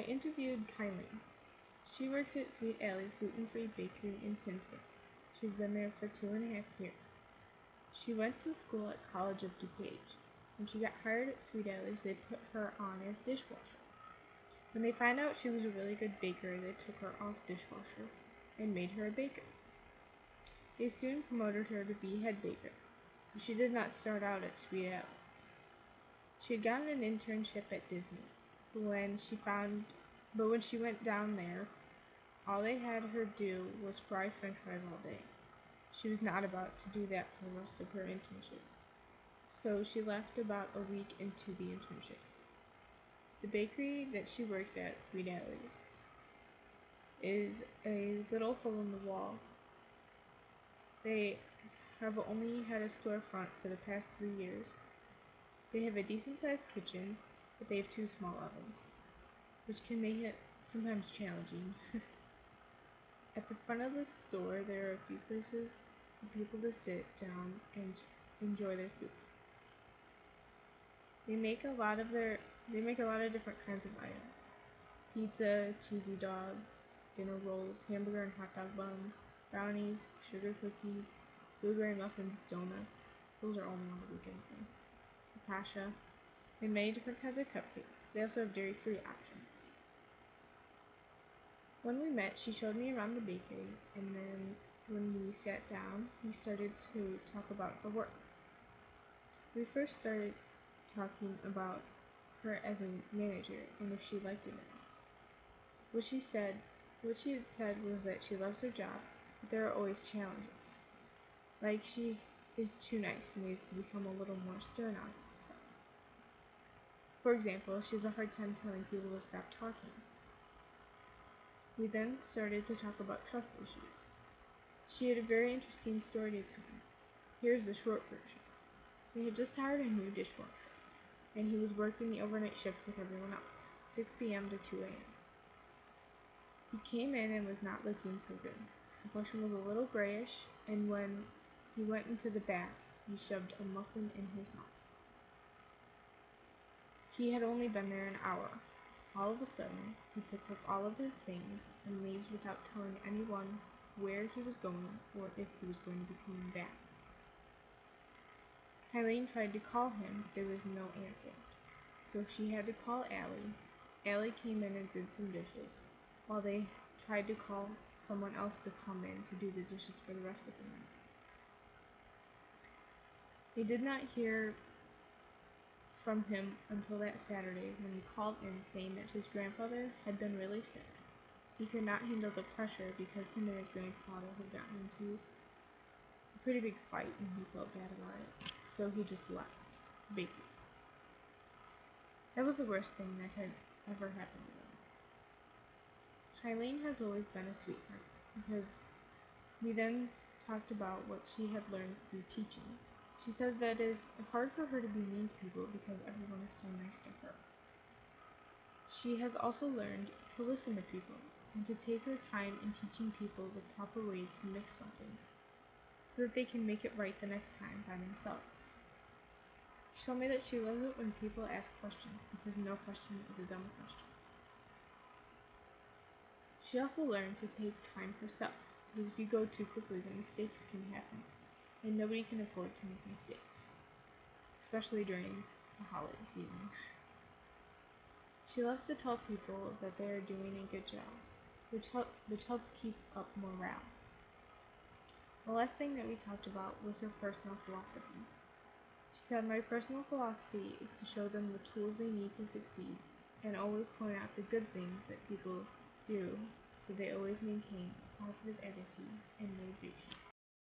I interviewed Kylene. She works at Sweet Alley's gluten-free bakery in Princeton. She's been there for 2.5 years. She went to school at College of DuPage. When she got hired at Sweet Alley's, they put her on as dishwasher. When they found out she was a really good baker, they took her off dishwasher and made her a baker. They soon promoted her to be head baker, but she did not start out at Sweet Alley's. She had gotten an internship at Disney, but when she went down there, all they had her do was fry french fries all day. She was not about to do that for the rest of her internship, so she left about a week into the internship. The bakery that she works at, Sweet Alley's, is a little hole in the wall. They have only had a storefront for the past 3 years. They have a decent-sized kitchen, but they have 2 small ovens, which can make it sometimes challenging. At the front of the store, there are a few places for people to sit down and enjoy their food. They make a lot of different kinds of items: pizza, cheesy dogs, dinner rolls, hamburger and hot dog buns, brownies, sugar cookies, blueberry muffins, donuts. Those are only on the weekends though. Focaccia, and many different kinds of cupcakes. They also have dairy-free options. When we met, she showed me around the bakery, and then when we sat down, we started to talk about her work. We first started talking about her as a manager and if she liked it or not. What she had said was that she loves her job, but there are always challenges. Like she is too nice and needs to become a little more stern on some stuff. For example, she has a hard time telling people to stop talking. We then started to talk about trust issues. She had a very interesting story to tell me. Here's the short version. They had just hired a new dishwasher, and he was working the overnight shift with everyone else, 6 p.m. to 2 a.m. He came in and was not looking so good. His complexion was a little grayish, and when he went into the bath, he shoved a muffin in his mouth. He had only been there an hour. All of a sudden, he picks up all of his things and leaves without telling anyone where he was going or if he was going to be coming back. Kylene tried to call him, but there was no answer, so she had to call Allie. Allie came in and did some dishes, while they tried to call someone else to come in to do the dishes for the rest of the night. They did not hear from him until that Saturday when he called in saying that his grandfather had been really sick. He could not handle the pressure because him and his grandfather had gotten into a pretty big fight and he felt bad about it, so he just left the bakery. That was the worst thing that had ever happened to them. Kylene has always been a sweetheart because we then talked about what she had learned through teaching. She said that it is hard for her to be mean to people because everyone is so nice to her. She has also learned to listen to people and to take her time in teaching people the proper way to mix something so that they can make it right the next time by themselves. She told me that she loves it when people ask questions because no question is a dumb question. She also learned to take time herself because if you go too quickly then mistakes can happen. And nobody can afford to make mistakes, especially during the holiday season. She loves to tell people that they are doing a good job, which helps keep up morale. The last thing that we talked about was her personal philosophy. She said, "My personal philosophy is to show them the tools they need to succeed and always point out the good things that people do so they always maintain a positive attitude and motivation."